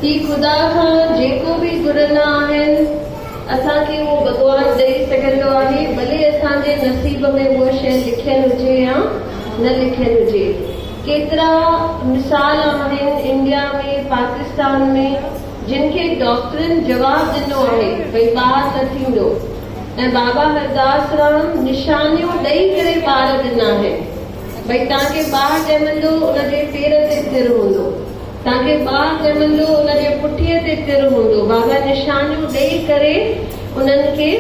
कि खुदा खां जेको बि घुरंदा आहिनि असांखे उहो भॻवान ॾेई सघंदो आहे, भले असांजे नसीब में उहा शइ लिखियल हुजे या न लिखियल हुजे। केतिरा मिसाल आहिनि इंडिया में, पाकिस्तान में, जिन खे डॉक्टरनि जवाब ॾिनो आहे भई ॿार न थींदो, ऐं बाबा हरदास राम निशानियूं ॾेई करे ॿार ॾिना आहिनि भई तव्हांखे ॿार ॼमंदो उनजे पेर ते तिर हूंदो, तव्हांखे ॿार ॼमंदो उनजे पुठीअ ते तिर हूंदो। बाबा निशानियूं ॾेई करे उन्हनि खे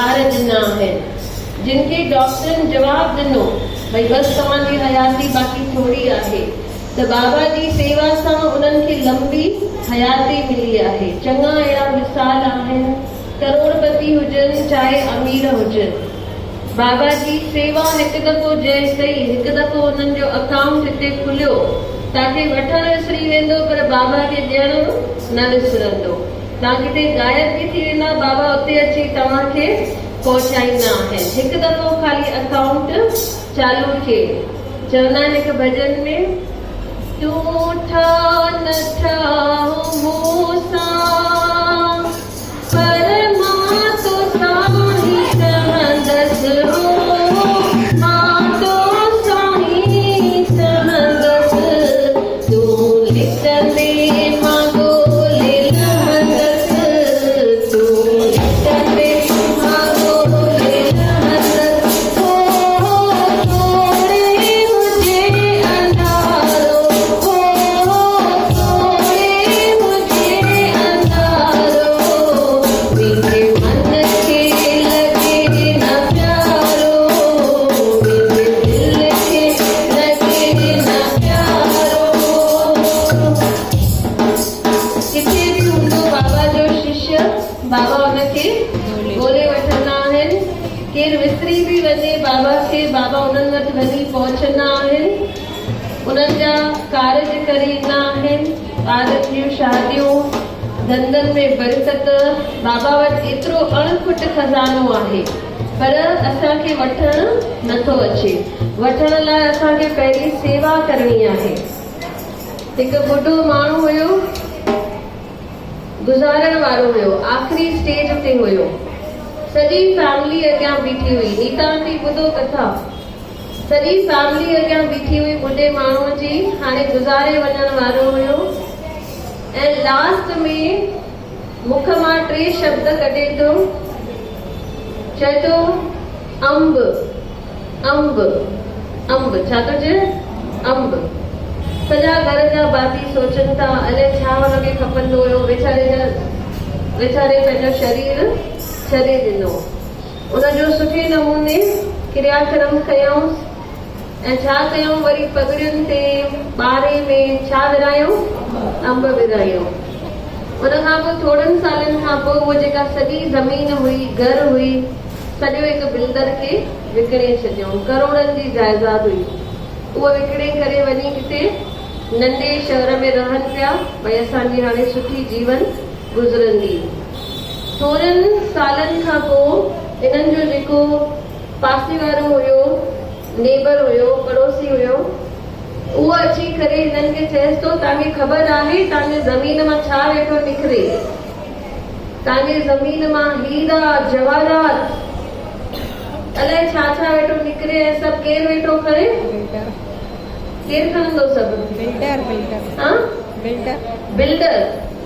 ॿार ॾिना आहिनि। जिन खे डॉक्टरनि जवाब ॾिनो भई बसि तव्हांजी हयाती बाक़ी थोरी आहे, त बाबा जी सेवा सां उन्हनि खे लंबी हयाती मिली आहे। चङा अहिड़ा मिसाल आहिनि, करोड़पति हुजनि चाहे अमीर हुजनि, बाबा जी सेवा हिकु दफ़ो जैसे ई हिकु दफ़ो उन्हनि जो अकाउंट हिते खुलियो, तव्हांखे वठणु विसरी वेंदो पर बाबा खे ॾियणु न विसरंदो। तव्हां किथे गायब बि थी वेंदा, बाबा उते अची तव्हांखे पहुचाईंदा आहिनि। हिकु दफ़ो ख़ाली अकाउंट चालू थिए। चवंदा आहिनि हिकु भॼन में, तूं ठा न ठा मूंसां पर मां तो साही रहंदसि हो, मां तो साही रहंदसि, तूं लिखंदे मां ॻोल्हे रहंदसि, तूं लिखंदे मां ॻोल्हे रहंदसि, हो थोरे हुजे अंधारो, हो थोरे हुजे उन्हनि वटि वञी पहुचंदा आहिनि, उन्हनि जा कारज करे ईंदा आहिनि, ॿारनि जूं शादियूं, धंधनि में बरकत। बाबा वटि एतिरो अणखुट खज़ानो आहे, पर असांखे वठणु नथो अचे। वठण लाइ असांखे पहिरीं सेवा करणी आहे। हिकु ॿुढो माण्हू हुयो, गुज़ारण वारो हुयो, आख़िरी स्टेज ते हुयो, सॼी फैमिली अॻियां बीठी हुई। नीता आंटी ॿुधो कथा, सॼी फैमिली अॻियां बीठी हुई ॿुढे माण्हूअ जी, हाणे गुज़ारे वञण वारो हुयो। ऐं लास्ट में मुख मां 3 शब्द कढे थो, चए थो अंब अंब अंब। छा थो चए? अंब। सॼा घर जा भाती सोचनि था अलाए छा हुनखे खपंदो हुयो, वीचारे पंहिंजो शरीर छॾे ॾिनो। उनजो सुठे नमूने क्रियाक्रम कयूं ऐं छा कयूं, वरी पगड़ियुनि ते ॿारे में छा विरायूं? अंब विरायूं। उनखां पोइ थोड़नि सालनि खां पोइ उहा जेका सॼी ज़मीन हुई, घर हुई, सॼो हिकु बिल्डर खे विकिणे छॾियऊं। करोड़नि जी जाइदाद हुई, उहा विकिणे करे वञी किथे नंढे शहर में रहनि पिया, भई असांजी हाणे सुठी जीवन गुज़रंदी। थोड़नि सालनि खां पोइ इन्हनि जो जेको पासे वारो हुयो, नेबर हुयो, पड़ोसी हुयो, उहो अची करे हिननि खे चएसि थो, तव्हांखे ख़बर आहे तव्हांजे ज़मीन मां छा वेठो निकिरे? तव्हांजे ज़मीन मां हीरा जवाहरात अलाए छा छा वेठो निकिरे, ऐं सभु केरु वेठो करे? केरु खणंदो? सभु बिल्डर।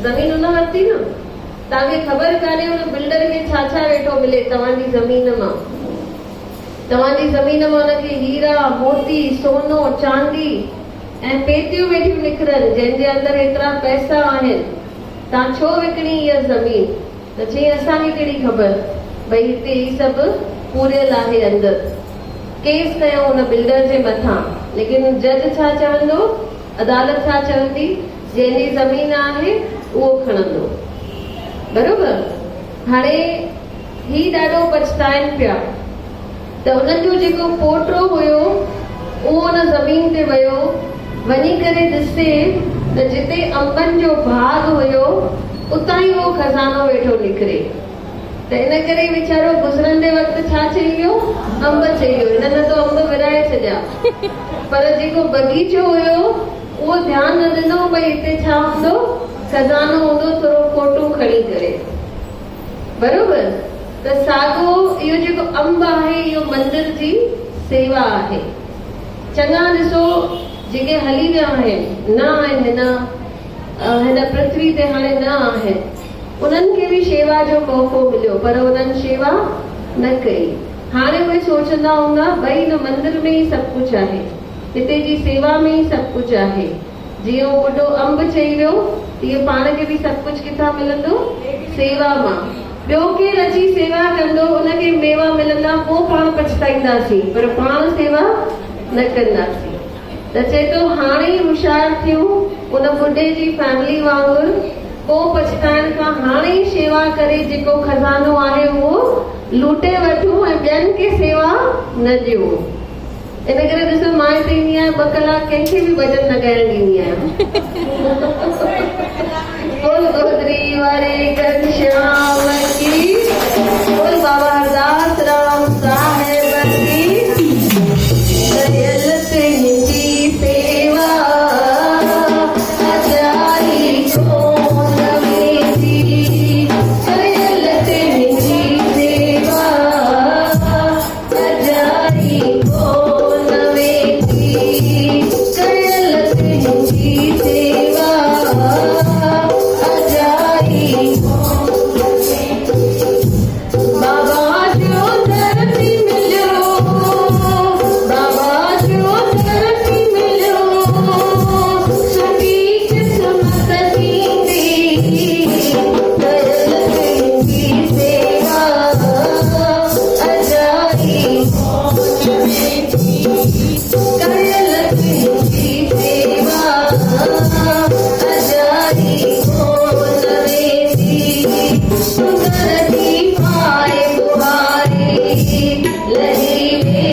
ज़मीन हुन वरिती न, तव्हांखे ख़बर कान्हे हुन बिल्डर खे छा छा वेठो मिले तव्हांजी ज़मीन मां। तव्हांजी ज़मीन मां हुनखे हीरा, मोती, सोनो, चांदी ऐं पेतियूं वेठियूं निकिरनि, जंहिंजे अंदरि एतिरा पैसा आहिनि। तव्हां छो विकिणी इहा ज़मीन? त चई असांखे कहिड़ी ख़बर, भई हिते ही सभु पूरियल आहे अंदरि। केस कयो हुन बिल्डर जे मथां, लेकिन जज छा चवंदो, अदालत छा चवंदी, जंहिंजी ज़मीन आहे उहो खणंदो। बरोबर? हाणे ही ॾाढो पछताइनि पिया त उन्हनि जो जेको पोटो हुयो उहो हुन ज़मीन ते वियो, वञी करे ॾिसे त जिते अंबनि जो बाग हुयो उतां ई उहो खज़ानो वेठो निकिरे। त इन करे वीचारो गुज़रंदे वक़्तु छा चई वियो? अंब चई वियो। हिननि तो अंब विराए छॾिया, पर जेको बगीचो हुयो उहो ध्यानु न ॾिनो, भई हिते छा हूंदो, खज़ानो हूंदो, थोरो फोटो खणी करे। बरोबर? त साॻो इहो जेको अंब आहे, इहो मंदिर जी सेवा आहे। चङा ॾिसो जेके हली विया आहिनि, न आहिनि हिन पृथ्वी ते, हाणे न आहिनि, उन्हनि खे बि शेवा जो मौक़ो मिलियो, पर उन्हनि शेवा न कई। हाणे उहे सोचंदा हूंदा भई हिन मंदिर में ई सभु कुझु आहे, हिते जी सेवा में ई सभु कुझु आहे। जीअं ॿुढो अंब चई वियो, तीअं पाण खे बि सभु कुझु किथां मिलंदो? सेवा मां। ॿियो केरु अची सेवा कंदो, उनखे मेवा मिलंदा, पोइ पाण पछताईंदासीं, पर पाण सेवा न कंदासीं। त चए थो हाणे ई होशियार थियूं उन ॿुढे जी फैमिली वांगुरु, पोइ पछताइण खां हाणे ई शेवा करे जेको खज़ानो आहे उहो लूटे वठूं ऐं ॿियनि खे सेवा न ॾियो। इन करे ॾिसो, मां हिते ईंदी आहियां, 2 कलाक कंहिंखे बि भॼन न ॻाइण ॾींदी आहियां। बोल गोदरी वारे घनश्याम की, बोल बाबा हरदास राम साहेब की, दयाल सिंह जी सेवा अजाई कौन मेरी, दयाल सिंह जी सेवा अजाई कौन मेरी, दयाल सिंह जी सेवा अजाई बाबा जो धरती मिलो, बाबा जो धरती मिलो, सुखी किस्मत थींदी, दयाल सिंह जी सेवा अजाई दयाल सिंह जी सेवा अजाई कौन मेरी, सुंदरती पाए बुहारी लही में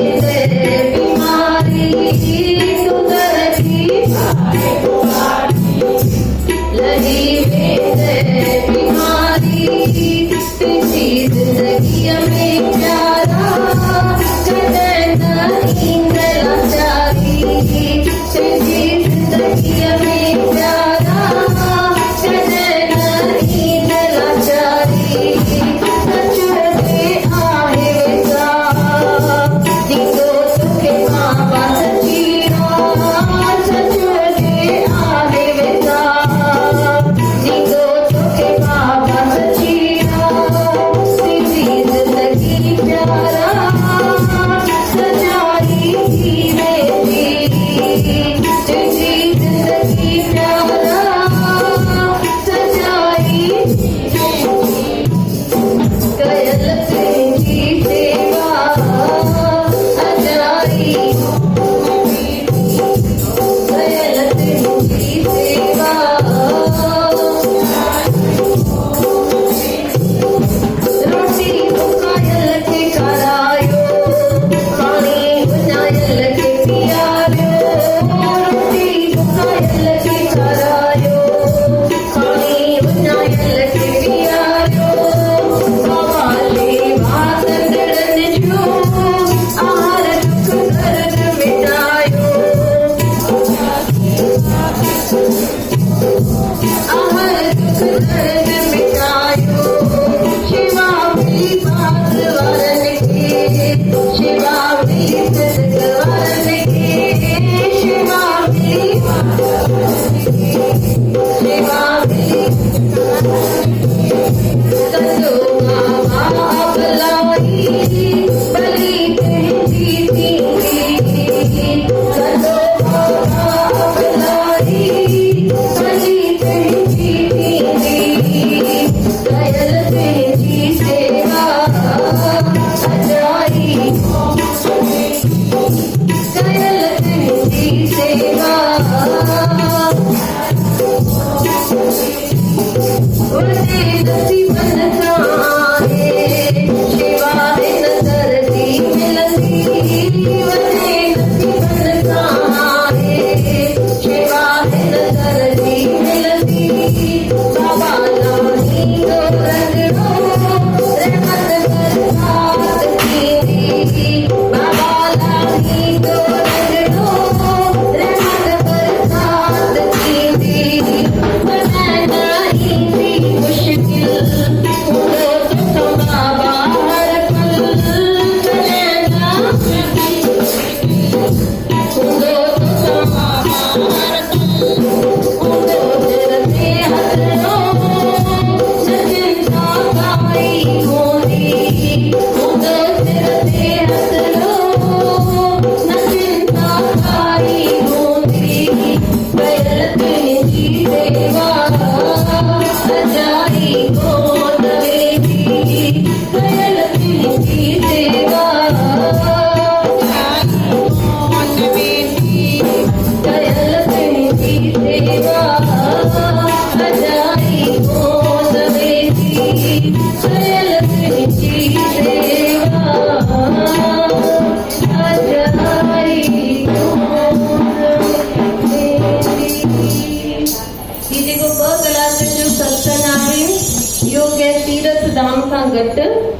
घट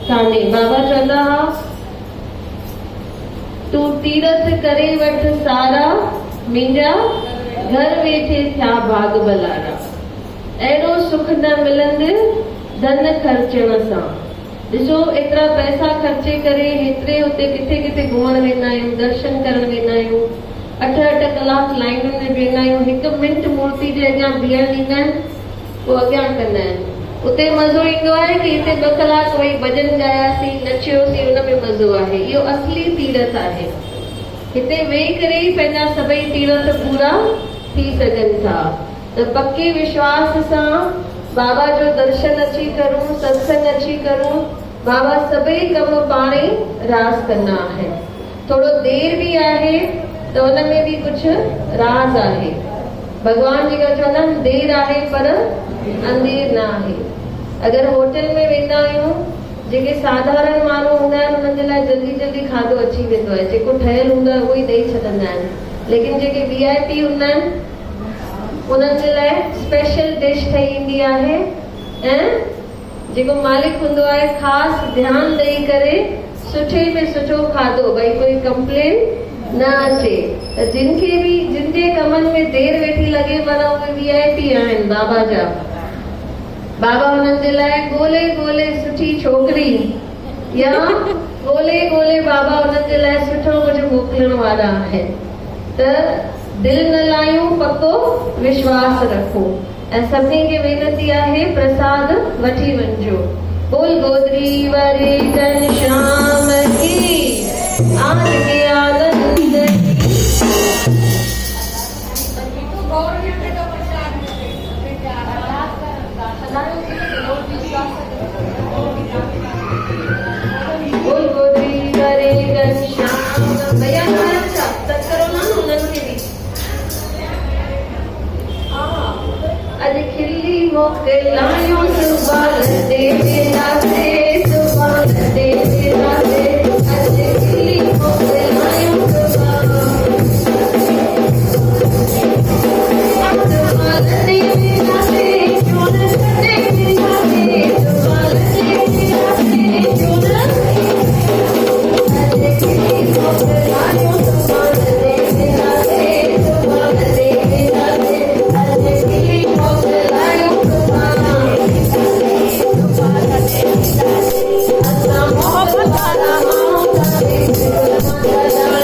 कान्हे। बाबा चवंदा हुआ तू तीरथ करे वठ सारा, मुंहिंजा घर वेठे थिया भाग भलारा। अहिड़ो सुख न मिलंदे धन ख़र्चण सां। ॾिसो एतिरा पैसा ख़र्चे करे हेतिरे हुते किथे किथे घुमण वेंदा आहियूं, दर्शन करण वेंदा आहियूं, 8-8 कलाक लाइनुनि में बीहंदा आहियूं, 1 मिंट मूर्ति जे अॻियां बीहण ॾींदा आहिनि, पोइ अॻियां कंदा आहिनि। उते मज़ो ईंदो आहे कि हिते 2 कलाक वेही भॼन ॻायासीं, नचियोसीं, हुन में मज़ो आहे। इहो असली तीरथ आहे। हिते वेही करे ई पंहिंजा सभई तीरथ पूरा थी सघनि था। त पके विश्वास सां बाबा जो दर्शन अची करूं, सत्संग अची करूं, बाबा सभई कम पाणे रास कंदा आहिनि। थोरो देर भी आहे त हुन में भी कुछ राज आहे। भगवान जी का चवंदा आहिनि देर आहे पर अंधेर न आहे। अगर होटल में वेंदा आहियूं, जेके साधारण माण्हू हूंदा आहिनि उन्हनि जे लाइ जल्दी जल्दी खाधो अची वेंदो आहे, जेको ठहियल हूंदो आहे उहो ई ॾेई छॾंदा आहिनि। लेकिन जेके VIP हूंदा आहिनि उन्हनि जे लाइ स्पेशल डिश ठही ईंदी आहे ऐं जेको मालिक हूंदो आहे ख़ासि ध्यानु ॾेई करे सुठे में सुठो खाधो, भई कोई कंप्लेन न अचे। त जिनखे भी जिन जे कमनि में देर वेठी लॻे माना उहे VIP आहिनि बाबा जा। बाबा हुननि जे लाइ ॻोल्हे ॻोल्हे सुठी छोकिरी या ॻोल्हे ॻोल्हे बाबा हुननि जे लाइ सुठो कुझु मोकिलण वारा आहिनि। त दिल न लायूं, पक्को विश्वास रखो ऐं सभिनी खे वेनती आहे प्रसाद वठी वञिजो। बोल गोदरी वारे घनश्याम की आज के आनंद बोल गोदरी वारे घनश्याम। भैया करो ना उन्हनि खे भी। अज खिली मोकिलायूं सुबाल ते नाते, सुबाल ते नाते, अज खिली मोकिलायूं सुबाल ते नाते, चोर ते नाते, सुबाल ते नाते, चोर। अज खिली मोकिलायूं सुबाल ते नाते, सुबाल ते नाते, अज खिली मोकिलायूं सुबाल असां मोहब्बत वारा माण्हू काथे असां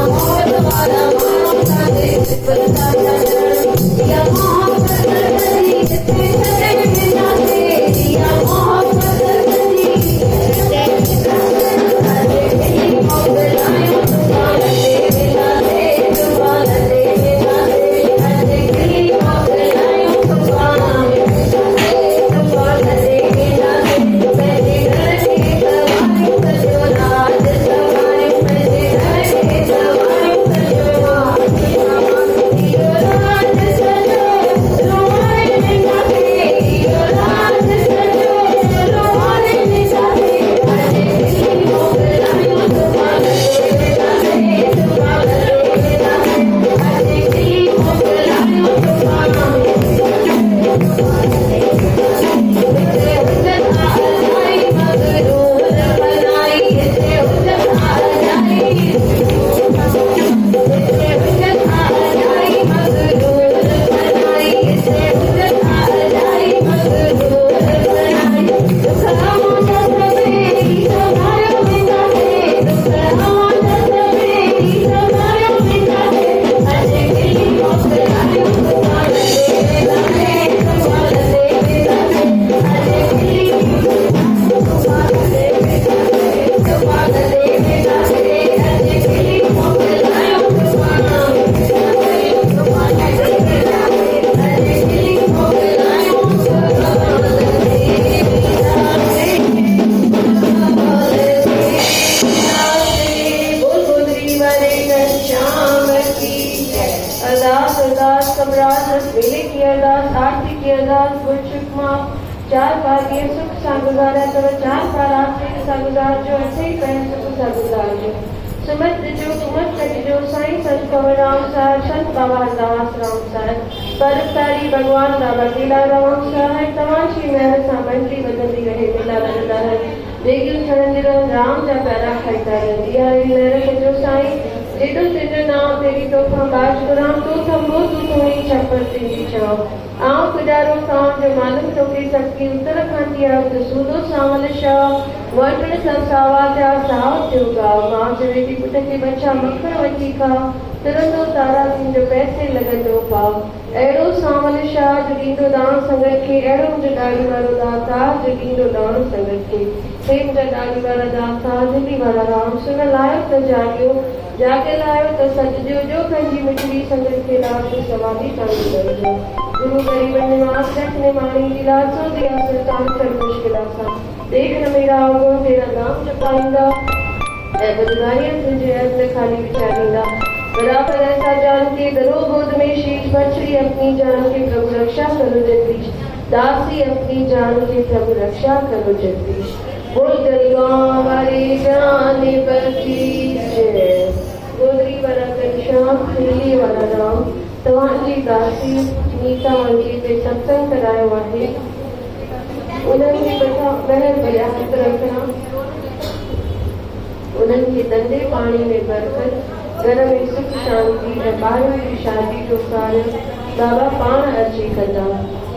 मोहब्बत वारा माण्हू काथे या मोहब्बत करी किथे छॾे वेंदासे, या मोहब्बत करी अज खिली मोकिलायूं सुबाल ते नाते, सुबाल ते नाते, अज खिली मोकिलायूं सुबाल सुबाल ते नाते। पंहिंजे घर खे सवारियूं कजो राज, सवारियूं पंहिंजे घर खे सवारियूं कजो राज, इहो राज सॼो रोहाणे में काथे, इहो राज सॼो रोहाणे में काथे। अज खिली मोकिलायूं सुबाल ते नाते, सुबाल ते नाते, अज खिली मोकिलायूं सुबाल हिते हुजत आलाई मगरूर भलाई, हिते हुजत आलाई, हिते हुजत आलाई मगरूर भलाई, हिते हुजत आलाई मगरूर भलाई। दुख अमानत में संभालियो वेंदासे, दुख अमानत में संभालियो वेंदासे। अज खिली मोकिलायूं सुबाल ते नाते, सुबाल ते नाते, अज खिली सुबाल ते नाते, सुबाल ते नाते, अज खिली मोकिलायूं सुबाल सुबाल ते नाते, अज खिली मोकिलायूं सुबाल ते। बोल गोदरी वाले घनश्याम की अरदास अरदास कमराज रस वेले की अरदास, आरती की अरदास, गुण शुक्मा 4 बार ये सुख सा गुजारा करो, 4 बार आरती सा गुजार जो, ऐसे ही पैन सुख सा गुजार जो। सुमत जो कुमत जो साईं संत कंवरराम साहब, संत बाबा दास राम साहब, परसारी भगवान बाबा लीला राम साहब, तमाशी महर सां मंडी वधंदी रहे, मेला लॻंदा रहनि, देगियूं ठहंदी रहनि, राम जा प्यारा खाईंदा रहनि। इहा ई महर कजो साईं, जेॾो तुंहिंजो नाम तेरी तोखां बाज घुरां, तूं थंबो तूं थोड़ी छपर तुंहिंजी छांव। आऊं पुॼारो कांव जो मालूम तोखे सखी उत्तराखंड या त सूदो सावल शाह, वटण सब सावा थिया साव थियो गांव। मां चवे थी पुट खे बचा मखण वठी खाओ, तुरंदो तारा तुंहिंजो पैसे लॻंदो पाव। अहिड़ो सावल शाह जो ॾींदो दान संगत खे, अहिड़ो मुंहिंजो ॾाढ़ी वारो दाता जो ॾींदो दान संगत खे। हे मुंहिंजा ॾाढ़ी वारा दाता दिल्ली वारा राम, सुन लायो त जाॻियो, जाॻियल आहियो त सॾिजो, जो पंहिंजी मिठड़ी संगत खे लाभ सवादी कान करिजो। गुरु ग़रीबन निवास रखने माणी जी लाज सो दिया सुल्तान कर मुश्किल आसा, देख न मेरा अवगुण तेरा नाम जपाईंदा, ऐं बुधगारियां तुंहिंजे अर्ज़ में खाली विचारींदा। बराबर ऐसा जान के दरो गोद में शीश, बछड़ी अपनी जान के प्रभु रक्षा करो जगदीश, दासी अपनी जान के प्रभु रक्षा करो जगदीश। बोल जलगांव वाले जाने बसी जय, गोदरी वाला घनश्याम, दिल्ली वाला राम, तव्हांजी दासी नीता वंजी ते सत्संग करायो आहे। उन्हनि खे मथां महर भरिया हथ रखणा, उन्हनि खे धंधे पाणी में बरकत, घर में सुख शांति ऐं ॿारनि जी शादी जो कार्य बाबा पाण अर्जी कंदा।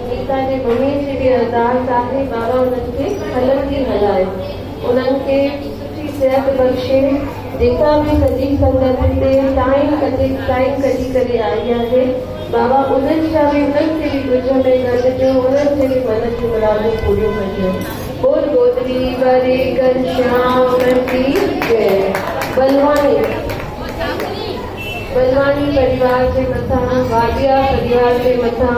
नीता जे मम्मीअ जी बि अरदास आहे, बाबा उन्हनि खे हलंदी हलाए, उन्हनि खे सुठी सिहत बख़्शे। जेका बि सॼी संगत ते टाइम कढी करे आई आहे, बाबा उन्हनि जा बि उन्हनि खे बि ॻुझ में गॾिजो, उन्हनि खे बि मन जूं मुरादूं पूरियूं कजो। बोल गोदरी वारे घनश्याम की जय। बलवानी परिवार जे मथां, वादिया परिवार जे मथां,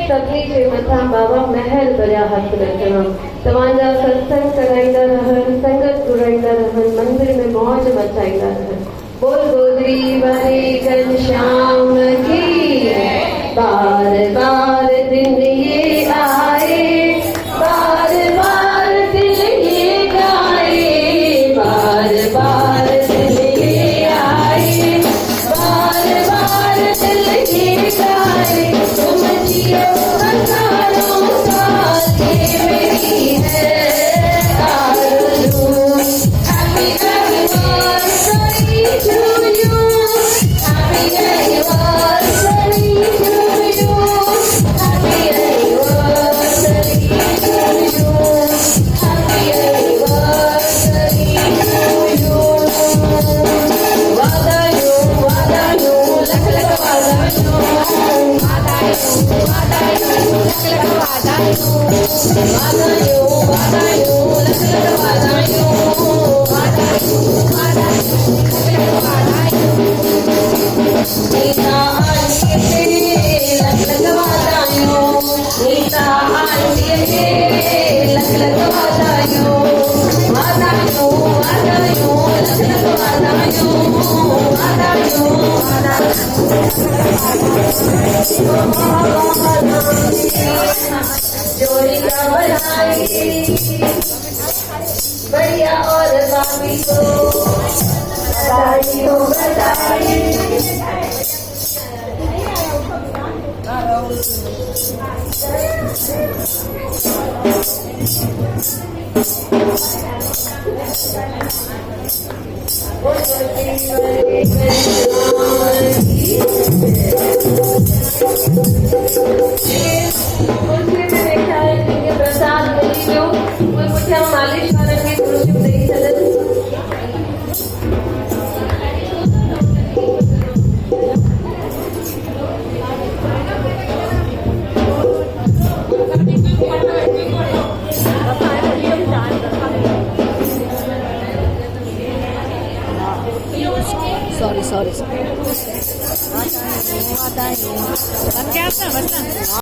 सभिनी जे मथां बाबा महर भरिया हथ रखणा। तव्हांजा सत्संग कराईंदा रहनि, संगत घुराईंदा रहनि, मंदिर में मौज मचाईंदा रहनि। बोल गोदरी वारे घनश्याम की बार बार दिन ये आए, बार बार दिल ये गाए, बार बार दिल ये आए, बार बार दिल ये गाए। तुम जियो हजारों साल, ये मेरी है आरज़ू। Happy anniversary to you, happy anniversary to you, happy anniversary to you, happy anniversary to you. वादायूं वादायूं लख लख वादायूं, वादायूं वादायूं लख लख वादायूं, वादायूं वादायूं लख लख वादायूं, वादायूं वादायूं लख लख वादायूं। नीता आंटीअ खे लख लख वादायूं, नीता आंटीअ खे लख लख वादायूं, वादायूं वादायूं लख लख वादायूं, वादायूं जोड़ी का बनाई बढ़िया और भाभी को बधाई हो बधाई। प्रसाद मिली वियो, उहे पुठियां मालिश वारनि खे कुर्सियूं ॾेई छॾनि। सॉरी